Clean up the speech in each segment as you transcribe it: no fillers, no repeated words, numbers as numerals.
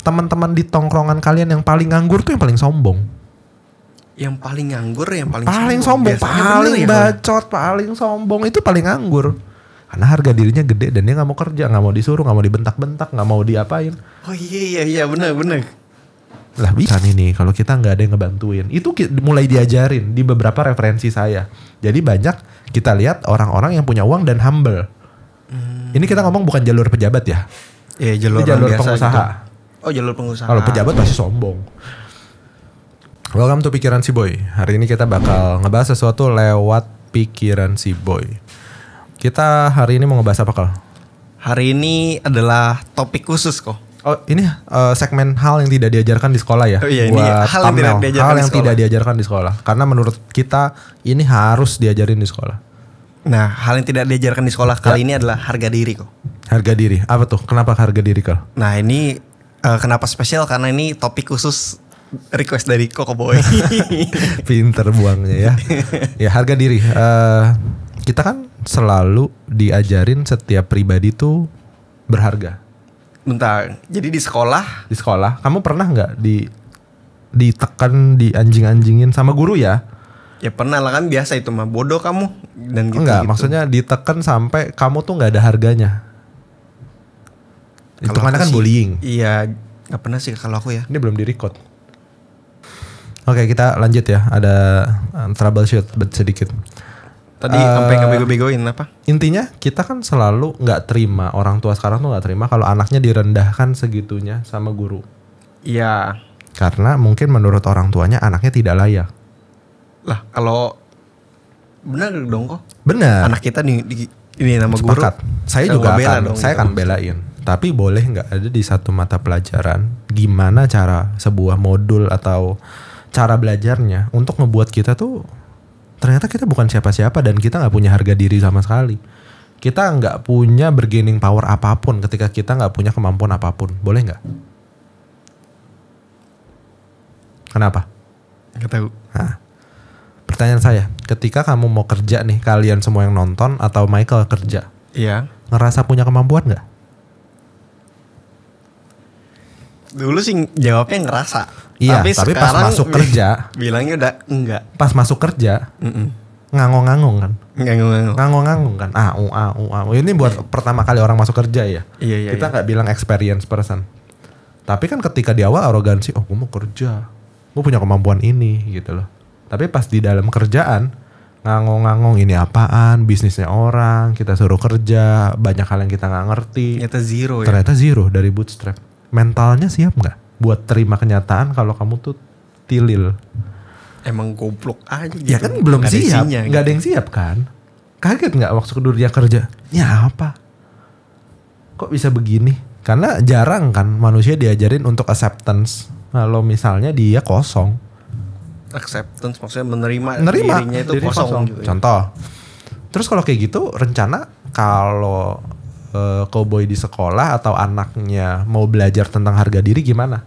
teman-teman di tongkrongan kalian yang paling nganggur tuh yang paling sombong. Yang paling nganggur, yang paling sombong, paling bacot, paling sombong itu paling nganggur. Karena harga dirinya gede dan dia nggak mau kerja, nggak mau disuruh, nggak mau dibentak-bentak, nggak mau diapain. Oh iya benar. Lah bisa nih kalau kita nggak ada yang ngebantuin. Itu mulai diajarin di beberapa referensi saya. Jadi banyak kita lihat orang-orang yang punya uang dan humble. Ini kita ngomong bukan jalur pejabat ya. Iya, jalur pengusaha. Gitu. Oh, jalur pengusaha. Kalau pejabat pasti sombong. Welcome to Pikiran Si Boy. Hari ini kita bakal ngebahas sesuatu lewat pikiran si Boy. Kita hari ini mau ngebahas apa, Kal? Hari ini adalah topik khusus kok. Oh ini segmen hal yang tidak diajarkan di sekolah ya. Oh iya, ini hal yang tidak diajarkan di sekolah. Karena menurut kita ini harus diajarin di sekolah. Nah, hal yang tidak diajarkan di sekolah kali ini adalah harga diri kok. Harga diri, apa tuh? Kenapa harga diri, Kal? Nah ini kenapa spesial? Karena ini topik khusus request dari Koko Boy. Pinter buangnya ya. Ya harga diri. Kita kan selalu diajarin setiap pribadi tuh berharga. Bentar, jadi di sekolah? Di sekolah, kamu pernah nggak ditekan, dianjing-anjingin sama guru ya? Ya pernah lah, kan biasa itu mah, bodoh kamu dan gitu. Enggak, maksudnya ditekan sampai kamu tuh nggak ada harganya. Itu mana kan bullying. Iya, nggak pernah sih kalau aku ya. Ini belum di-record. Oke, kita lanjut ya. Ada troubleshoot sedikit. Tadi sampai ngebego-begoin apa? Intinya kita kan selalu nggak terima, orang tua sekarang tuh nggak terima kalau anaknya direndahkan segitunya sama guru. Iya. Karena mungkin menurut orang tuanya anaknya tidak layak. Lah kalau benar dong kok. Benar. Anak kita ini nama guru. Sepakat. Saya juga akan belain. Tapi boleh nggak ada di satu mata pelajaran gimana cara sebuah modul atau cara belajarnya untuk ngebuat kita tuh ternyata kita bukan siapa-siapa dan kita nggak punya harga diri sama sekali. Kita nggak punya bargaining power apapun ketika kita nggak punya kemampuan apapun. Boleh nggak? Kenapa? Nggak tahu. Nah, pertanyaan saya, ketika kamu mau kerja nih, kalian semua yang nonton atau Michael kerja, iya, ngerasa punya kemampuan nggak? Dulu sih jawabnya ngerasa. Iya, tapi pas masuk kerja bilangnya udah enggak. Pas masuk kerja ngangong-ngangong kan? Ngangong-ngangong kan? Ini buat pertama kali orang masuk kerja ya. Iya. Kita nggak bilang experience person. Tapi kan ketika di awal arogansi, gue mau kerja, gue punya kemampuan ini gitu loh. Tapi pas di dalam kerjaan ngangong-ngangong, ini apaan, bisnisnya orang, kita suruh kerja, banyak hal yang kita nggak ngerti. Ternyata zero dari bootstrap. Mentalnya siap nggak buat terima kenyataan kalau kamu tuh tilil? Emang goblok aja gitu. Ya kan belum siap, nggak ada yang siap kan? Kaget nggak waktu dunia kerja? Ya apa? Kok bisa begini? Karena jarang kan manusia diajarin untuk acceptance. Kalau misalnya dia kosong. Acceptance maksudnya menerima dirinya itu kosong. Gitu ya. Contoh. Terus kalau kayak gitu rencana kalau cowboy di sekolah atau anaknya mau belajar tentang harga diri gimana?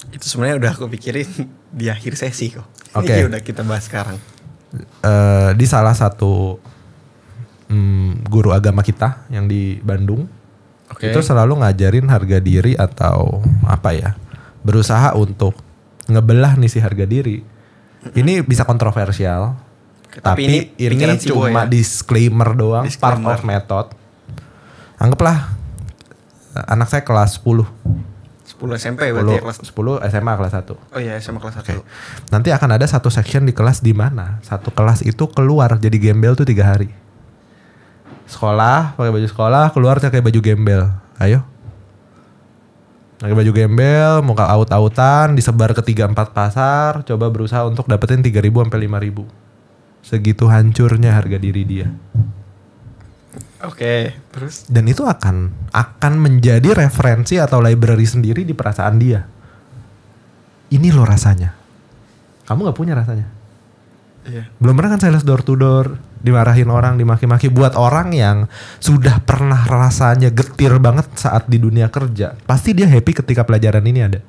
Itu sebenarnya udah aku pikirin di akhir sesi kok. Oke. Ini udah kita bahas sekarang. Di salah satu guru agama kita yang di Bandung, itu selalu ngajarin harga diri atau apa ya? Berusaha untuk ngebelah nih si harga diri. Ini bisa kontroversial. Tapi ini cuma disclaimer doang, part of method. Anggaplah anak saya kelas 10 SMP berarti ya, kelas 10 SMA kelas 1. Oh iya, SMA kelas 1. Nanti akan ada satu section di kelas di mana satu kelas itu keluar jadi gembel tuh 3 hari. Sekolah pakai baju sekolah, keluar pakai baju gembel. Ayo. Pakai baju gembel, muka aut-autan, disebar ke 3-4 pasar, coba berusaha untuk dapetin 3.000 sampai 5.000. Segitu hancurnya harga diri dia. Oke, terus? Dan itu akan menjadi referensi atau library sendiri di perasaan dia. Ini loh rasanya. Kamu gak punya rasanya. Iya. Belum pernah kan sales door to door, dimarahin orang, dimaki-maki. Buat orang yang sudah pernah rasanya getir banget saat di dunia kerja, pasti dia happy ketika pelajaran ini ada.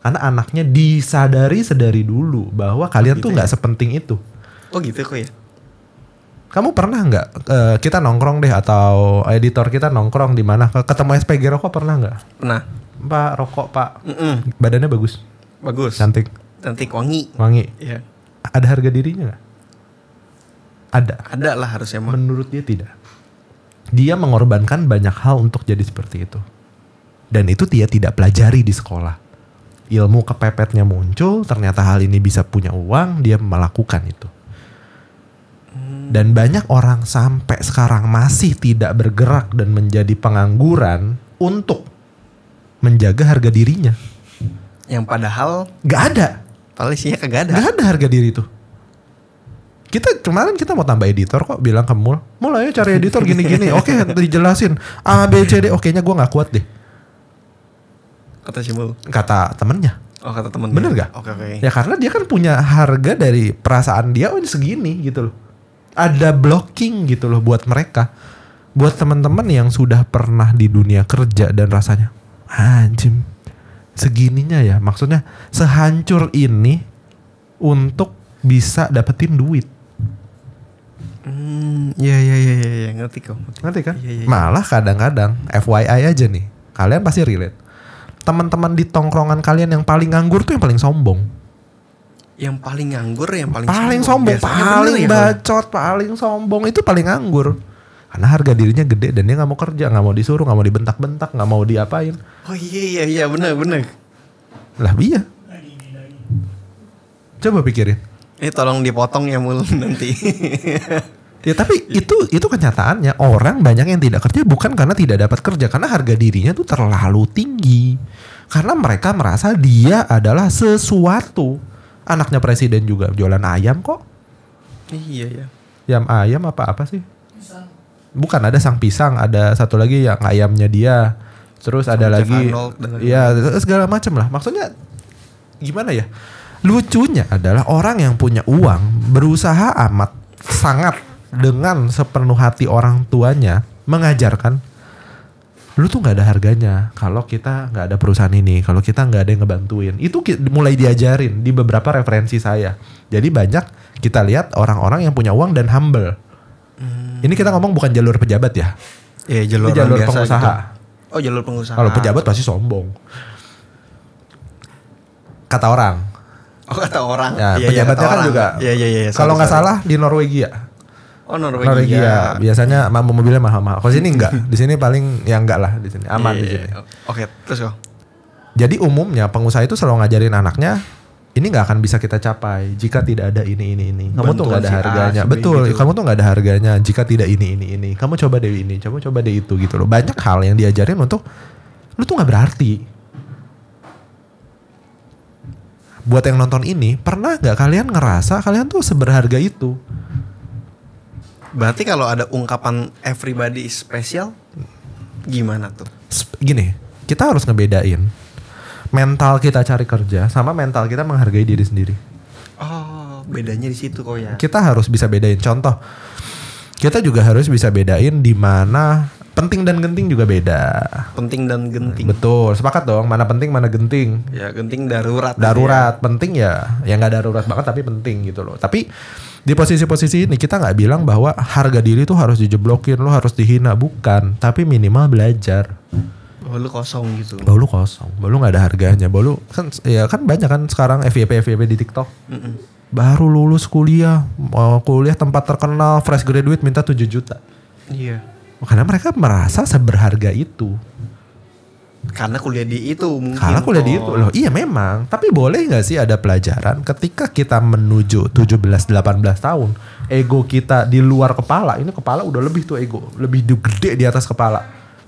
Karena anaknya disadari sedari dulu bahwa kalian tuh gak sepenting itu. Oh gitu kok ya. Kamu pernah nggak kita nongkrong deh atau editor kita nongkrong di mana ketemu SPG rokok pernah nggak? Pernah. Pak rokok Pak. Badannya bagus. Bagus. Cantik, wangi. Iya. Ada harga dirinya nggak? Ada lah harusnya mah. Menurut dia tidak. Dia mengorbankan banyak hal untuk jadi seperti itu. Dan itu dia tidak pelajari di sekolah. Ilmu kepepetnya muncul, ternyata hal ini bisa punya uang, dia melakukan itu. Dan banyak orang sampai sekarang masih tidak bergerak dan menjadi pengangguran untuk menjaga harga dirinya. Yang padahal gak ada. Padahal isinya kagak ada. Gak ada harga diri itu. Kemarin kita mau tambah editor kok, bilang ke Mul ayo cari editor gini-gini. Oke, dijelasin A, B, C, D. Oke-nya gue gak kuat deh. Kata si Mul. Kata temennya. Oh, kata temennya. Bener gak? Oke. Ya karena dia kan punya harga dari perasaan dia, ini segini gitu loh. Ada blocking gitu loh buat mereka. Buat teman-teman yang sudah pernah di dunia kerja dan rasanya anjing segininya ya. Maksudnya sehancur ini untuk bisa dapetin duit. Iya, ngerti kok. Ngerti kan? Ya. Malah kadang-kadang FYI aja nih, kalian pasti relate. Teman-teman di tongkrongan kalian yang paling nganggur tuh yang paling sombong. Yang paling nganggur, yang paling sombong, paling bacot, paling sombong itu paling nganggur. Karena harga dirinya gede dan dia nggak mau kerja, nggak mau disuruh, nggak mau dibentak-bentak, nggak mau diapain. Oh iya benar. Lah iya. Coba pikirin. Ini tolong dipotong ya Mul nanti. Ya tapi itu kenyataannya, orang banyak yang tidak kerja bukan karena tidak dapat kerja, karena harga dirinya tuh terlalu tinggi. Karena mereka merasa dia adalah sesuatu. Anaknya presiden juga jualan ayam kok. Iya. Ayam apa sih? Pisang. Bukan, ada sang pisang, ada satu lagi yang ayamnya dia. Terus ada lagi ya segala macam lah. Maksudnya gimana ya? Lucunya adalah orang yang punya uang berusaha amat sangat dengan sepenuh hati orang tuanya mengajarkan lu tuh nggak ada harganya kalau kita nggak ada perusahaan ini, kalau kita nggak ada yang ngebantuin. Itu mulai diajarin di beberapa referensi saya. Jadi banyak kita lihat orang-orang yang punya uang dan humble. Ini kita ngomong bukan jalur pejabat ya. Iya, jalur pengusaha. Gitu. Oh, jalur pengusaha. Kalau pejabat pasti sombong. Kata orang. Oh, kata orang. Ya, pejabatnya kan juga. Iya. Kalau nggak salah di Norwegia. Oh, Norwegia. Biasanya mobilnya mahal-mahal. Kalau sini enggak. Di sini paling ya enggak lah di sini. Aman di sini. Oke, terus kok. Jadi umumnya pengusaha itu selalu ngajarin anaknya, ini nggak akan bisa kita capai jika tidak ada ini. Kamu tuh nggak ada harganya. Betul. Gitu. Kamu tuh nggak ada harganya jika tidak ini. Kamu coba deh ini, coba deh itu gitu loh. Banyak hal yang diajarin untuk lu tuh nggak berarti. Buat yang nonton ini, pernah nggak kalian ngerasa kalian tuh seberharga itu? Berarti kalau ada ungkapan everybody is special, gimana tuh? Gini, kita harus ngebedain mental kita cari kerja sama mental kita menghargai diri sendiri. Oh, bedanya di situ kok ya. Kita harus bisa bedain. Contoh, kita juga harus bisa bedain di mana penting dan genting juga beda. Penting dan genting. Betul, sepakat dong. Mana penting, mana genting. Ya, genting darurat. Darurat, penting ya nggak darurat banget tapi penting gitu loh. Tapi di posisi-posisi ini kita nggak bilang bahwa harga diri tuh harus dijeblokin, lo harus dihina, bukan. Tapi minimal belajar. Bahwa lu kosong gitu. Bahwa lu kosong, bahwa lu nggak ada harganya. Bahwa lu kan banyak kan sekarang FYP di TikTok. Baru lulus kuliah, kuliah tempat terkenal, fresh graduate minta 7 juta. Iya. Karena mereka merasa seberharga itu. Karena kuliah di itu mungkin. Karena kuliah di itu loh. Iya memang. Tapi boleh gak sih ada pelajaran ketika kita menuju 17-18 tahun. Ego kita di luar kepala. Ini kepala udah lebih tuh ego. Lebih gede di atas kepala.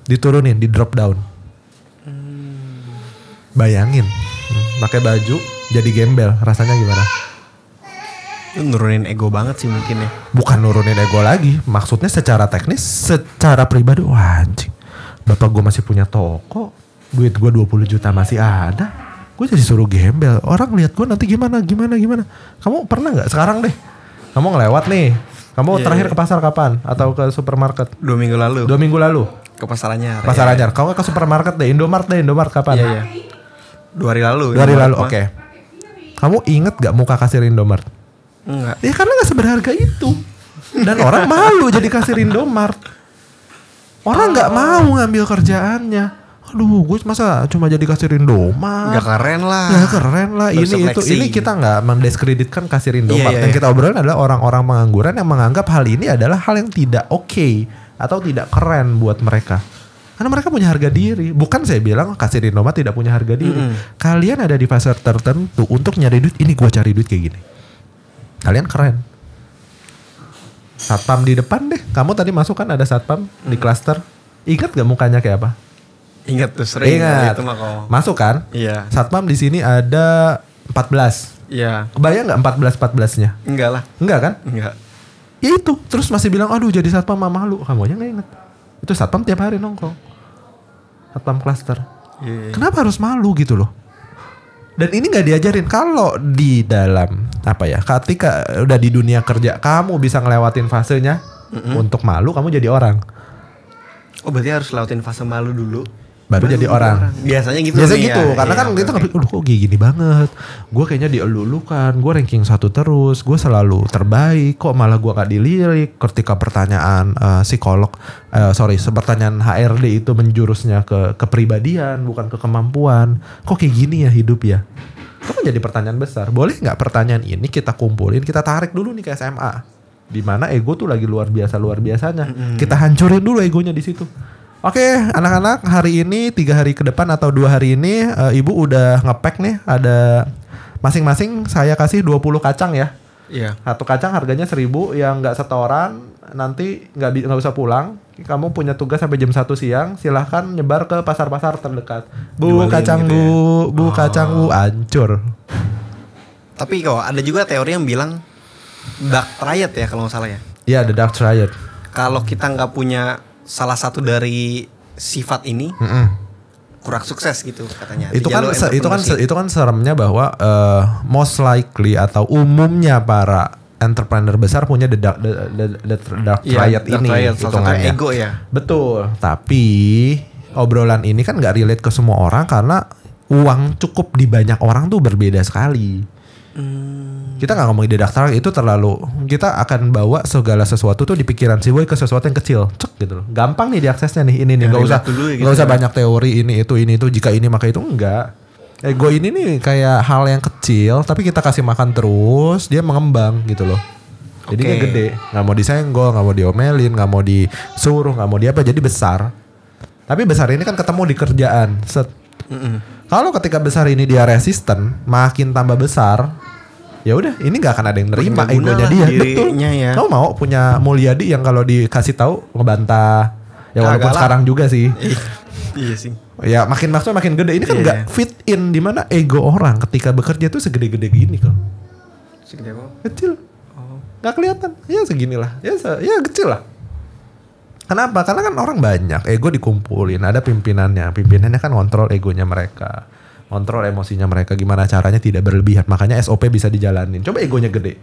Diturunin, di drop down. Bayangin. Pakai baju jadi gembel. Rasanya gimana? Itu nurunin ego banget sih mungkin ya. Bukan nurunin ego lagi. Maksudnya secara teknis, secara pribadi. Wah anjing. Bapak gue masih punya toko. Duit gue 20 juta masih ada. Gue jadi suruh gembel. Orang lihat gue nanti gimana. Kamu pernah gak sekarang deh? Kamu ngelewat nih. Kamu terakhir ke pasar kapan? Atau ke supermarket? 2 minggu lalu. 2 minggu lalu? Ke pasar Anyar. Pasar Anyar. Kamu ke supermarket deh. Indomart kapan? Iya. 2 hari lalu. 2 hari lalu, oke. Kamu inget gak muka kasir Indomart? Enggak. Ya karena gak seberharga itu. Dan orang malu jadi kasir Indomart. Orang gak mau ngambil kerjaannya. Aduh, gue masa cuma jadi kasir Indomaret? Gak keren lah. Gak keren lah. Ini kita nggak mendiskreditkan kasir Indomaret. Yang kita obrolin adalah orang-orang pengangguran yang menganggap hal ini adalah hal yang tidak oke atau tidak keren buat mereka. Karena mereka punya harga diri. Bukan saya bilang kasir Indomaret tidak punya harga diri. Kalian ada di fase tertentu untuk nyari duit. Ini gue cari duit kayak gini. Kalian keren. Satpam di depan deh. Kamu tadi masuk kan ada satpam di klaster. Ingat gak mukanya kayak apa? Ingat tuh sering. Ingat. Itu mah kok. Masuk kan? Iya. Satpam di sini ada 14. Iya. Kebayang gak 14-14-nya? Enggak lah. Enggak kan? Enggak. Ya itu. Terus masih bilang aduh jadi satpam mah malu. Kamu aja gak inget. Itu satpam tiap hari nongkrong. Satpam klaster. Iya. Kenapa harus malu gitu loh? Dan ini gak diajarin. Kalau di dalam ketika udah di dunia kerja kamu bisa ngelewatin fasenya untuk malu, kamu jadi orang. Oh berarti harus lewatin fase malu dulu baru jadi orang. Biasanya gitu. Biasanya gitu ya. Karena kan kita nggak, kok gini banget. Gue kayaknya dielulukan. Gue ranking 1 terus. Gue selalu terbaik. Kok malah gue gak dilirik. Ketika pertanyaan pertanyaan HRD itu menjurusnya ke kepribadian, bukan ke kemampuan. Kok kayak gini ya hidup ya? Itu kan jadi pertanyaan besar. Boleh nggak pertanyaan ini kita kumpulin, kita tarik dulu nih ke SMA. Di mana ego tuh lagi luar biasanya. Kita hancurin dulu egonya di situ. Oke, anak-anak, hari ini 3 hari ke depan atau 2 hari ini ibu udah ngepack nih, ada masing-masing saya kasih 20 kacang ya. Iya. 1 kacang harganya 1.000, yang nggak setoran nanti nggak usah pulang. Kamu punya tugas sampai jam 1 siang, silahkan nyebar ke pasar-pasar terdekat. Bu, kacang gitu bu, ya? Bu kacang bu, hancur. Tapi kok ada juga teori yang bilang dark triad ya kalau nggak salah ya. Iya, the dark triad. Kalau kita nggak punya salah satu dari sifat ini, kurang sukses gitu katanya. Itu kan seremnya bahwa most likely atau umumnya para entrepreneur besar punya the dark triad ini. Hitungannya ego ya. Betul. Tapi obrolan ini kan nggak relate ke semua orang karena uang cukup di banyak orang tuh berbeda sekali. Kita nggak ngomongin di daftar itu terlalu, kita akan bawa segala sesuatu tuh di pikiran si boy ke sesuatu yang kecil, cek gitu loh. Gampang nih diaksesnya nih, ini nih, nggak usah banyak teori ini itu jika ini maka itu, enggak. Ego ini nih kayak hal yang kecil tapi kita kasih makan terus dia mengembang gitu loh. Jadi dia gede, nggak mau disenggol, nggak mau diomelin, nggak mau disuruh, nggak mau diapa, jadi besar. Tapi besar ini kan ketemu di kerjaan. Kalau ketika besar ini dia resisten, makin tambah besar, ya udah ini nggak akan ada yang nerima egonya dia. Betul. Ya. Kamu mau punya Mulyadi yang kalau dikasih tahu ngebantah, ya walaupun sekarang juga sih. Iya sih. Ya maksudnya makin gede ini kan nggak fit in, di mana ego orang ketika bekerja tuh segede-gede gini kok. Segede apa? Kecil. Nggak kelihatan. Ya seginilah. Ya kecil lah. Kenapa? Karena kan orang banyak, ego dikumpulin, ada pimpinannya. Pimpinannya kan kontrol egonya mereka, kontrol emosinya mereka, gimana caranya tidak berlebihan. Makanya SOP bisa dijalanin. Coba egonya gede,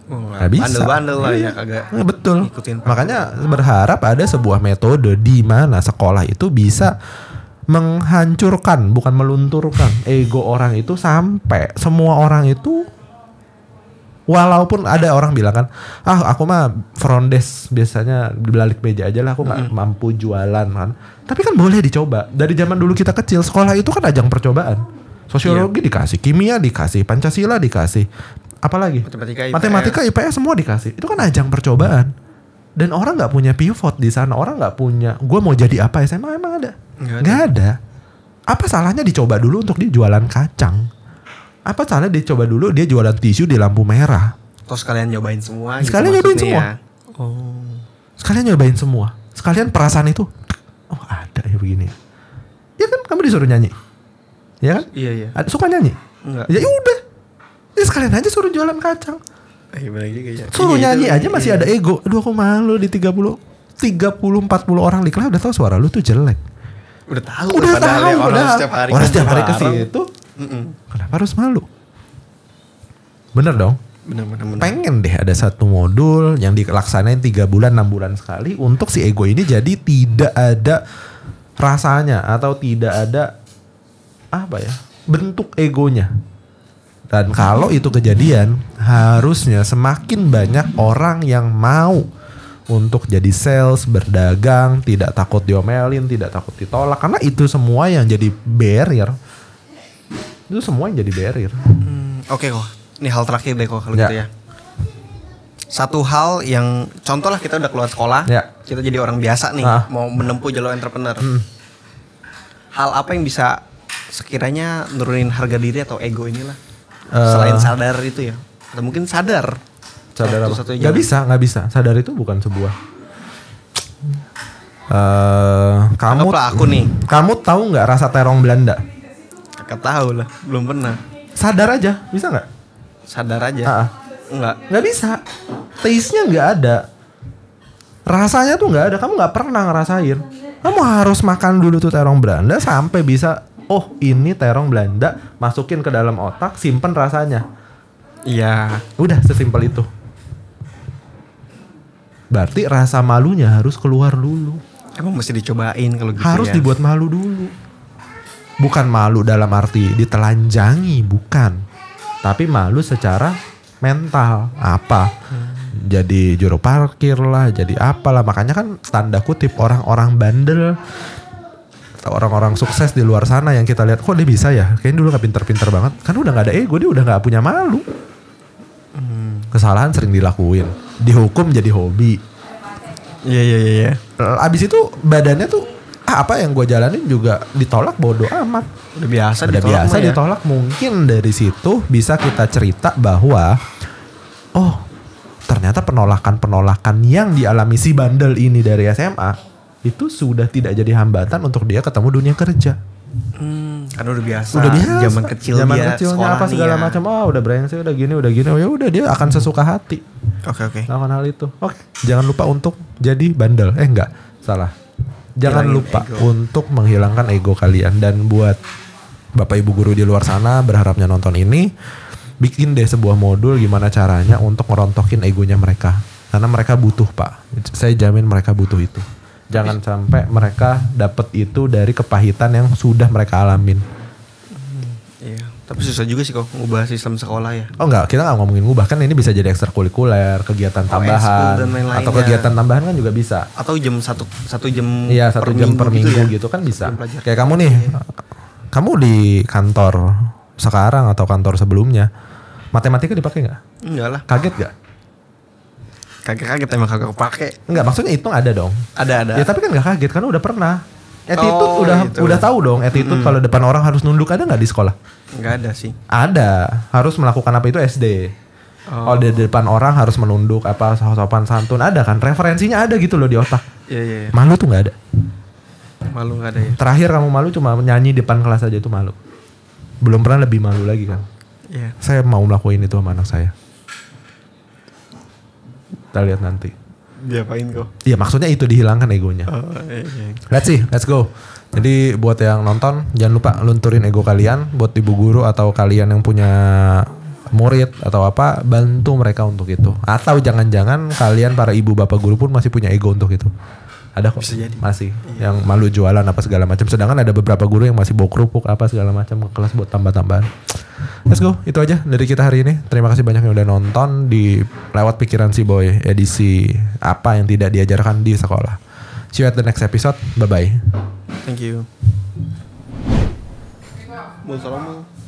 nggak bisa. Bandel-bandel lah ya kagak. Betul. Makanya berharap ada sebuah metode di mana sekolah itu bisa menghancurkan, bukan melunturkan ego orang itu sampai semua orang itu. Walaupun ada orang bilang kan, aku mah front desk biasanya di balik meja aja lah, aku nggak mampu jualan kan. Tapi kan boleh dicoba. Dari zaman dulu kita kecil, sekolah itu kan ajang percobaan. Sosiologi dikasih, kimia dikasih, Pancasila dikasih, apalagi matematika, IPS semua dikasih. Itu kan ajang percobaan. Dan orang nggak punya pivot di sana, orang nggak punya, gue mau jadi apa SMA emang ada? Nggak ada. Apa salahnya dicoba dulu untuk dia jualan kacang? Apa salahnya dia coba dulu dia jualan tisu di lampu merah? Terus sekalian nyobain semua. Sekalian nyobain semua. Ya. Sekalian nyobain semua. Sekalian perasaan itu. Oh ada ya begini. Ya kan kamu disuruh nyanyi. Ya kan? Iya. Suka nyanyi? Enggak. Ya udah. Ya sekalian aja suruh jualan kacang. Suruh nyanyi aja masih ada ego. Aduh aku malu di 30, 40 orang di kelas udah tahu suara lu tuh jelek. Udah tahu orang setiap hari ke situ. Kenapa harus malu? Bener dong. Bener. Pengen deh ada satu modul yang dilaksanain 3 bulan 6 bulan sekali untuk si ego ini jadi tidak ada rasanya atau tidak ada bentuk egonya. Dan kalau itu kejadian, harusnya semakin banyak orang yang mau untuk jadi sales, berdagang, tidak takut diomelin, tidak takut ditolak. Karena itu semua yang jadi barrier. Itu semua yang jadi barrier. Oke kok. Ini hal terakhir deh kok kalau gitu ya. Satu hal yang contoh lah, kita udah keluar sekolah, kita jadi orang biasa nih, mau menempuh jalur entrepreneur. Hal apa yang bisa sekiranya nurunin harga diri atau ego inilah? Selain sadar itu ya. Atau mungkin sadar apa? Gak bisa. Sadar itu bukan sebuah. Kamu tahu nggak rasa terong Belanda? Gak tahu lah, belum pernah. Sadar aja, bisa nggak? Sadar aja. Nggak bisa. Taste-nya nggak ada. Rasanya tuh nggak ada. Kamu nggak pernah ngerasain. Kamu harus makan dulu tuh terong Belanda sampai bisa. Oh, ini terong Belanda. Masukin ke dalam otak, simpen rasanya. Iya. Udah sesimpel itu. Berarti rasa malunya harus keluar dulu. Emang mesti dicobain kalau gitu. Harus dibuat malu dulu. Bukan malu dalam arti ditelanjangi, bukan. Tapi malu secara mental. Apa? Jadi juru parkir lah, jadi apalah. Makanya kan tanda kutip orang-orang bandel atau orang-orang sukses di luar sana yang kita lihat, kok dia bisa ya? Kayaknya dulu gak pinter-pinter banget. Kan udah gak ada ego, dia udah gak punya malu. Kesalahan sering dilakuin, dihukum jadi hobi. Iya. Abis itu badannya tuh apa yang gue jalanin juga ditolak, bodo amat. Udah biasa ditolak. Mungkin dari situ bisa kita cerita bahwa oh ternyata penolakan yang dialami si bandel ini dari SMA itu sudah tidak jadi hambatan untuk dia ketemu dunia kerja. Karena udah biasa. Zaman kecilnya apa segala macam. Oh udah brengsek, udah gini. Oh ya udah, dia akan sesuka hati. Oke. Lakukan hal itu. Oke. Jangan lupa untuk jadi bandel. Salah. Jangan lupa untuk menghilangkan ego kalian. Dan buat Bapak Ibu guru di luar sana berharapnya nonton ini, bikin deh sebuah modul gimana caranya untuk merontokin egonya mereka. Karena mereka butuh, Pak. Saya jamin mereka butuh itu. Jangan sampai mereka dapat itu dari kepahitan yang sudah mereka alamin. Iya, tapi susah juga sih kok ngubah sistem sekolah ya. Oh enggak, kita nggak ngomongin ngubah, kan ini bisa jadi ekstrakurikuler, kegiatan tambahan, atau kegiatan tambahan kan juga bisa. Atau satu jam. Iya, 1 jam per minggu gitu kan bisa. Kayak kamu nih, kamu di kantor sekarang atau kantor sebelumnya, matematika dipakai nggak? Enggak lah. Kaget nggak? Kaget emang kagak kepake. Enggak, maksudnya hitung ada dong. Ada. Ya tapi kan nggak kaget karena udah pernah. Attitude udah tahu dong. Attitude kalau depan orang harus nunduk, ada nggak di sekolah? Nggak ada sih. Ada. Harus melakukan apa itu SD. Kalau di depan orang harus menunduk, apa sopan santun, ada kan? Referensinya ada gitu loh di otak. Iya. Malu tuh nggak ada. Malu nggak ada ya. Terakhir kamu malu cuma nyanyi depan kelas aja itu malu. Belum pernah lebih malu lagi kan? Iya. Saya mau melakukan itu sama anak saya. Kita lihat nanti. Diapain kok? Iya, maksudnya itu dihilangkan egonya. Iya. Let's go. Jadi buat yang nonton jangan lupa lunturin ego kalian. Buat ibu guru atau kalian yang punya murid atau apa, bantu mereka untuk itu. Atau jangan-jangan kalian para ibu bapak guru pun masih punya ego untuk itu. Ada kok. Bisa jadi. Masih. Iya. Yang malu jualan apa segala macam. Sedangkan ada beberapa guru yang masih bawa kerupuk apa segala macam ke kelas buat tambah-tambahan. Let's go. Itu aja dari kita hari ini. Terima kasih banyak yang udah nonton di Lewat Pikiran Si Boy edisi apa yang tidak diajarkan di sekolah. See you at the next episode. Bye-bye. Thank you.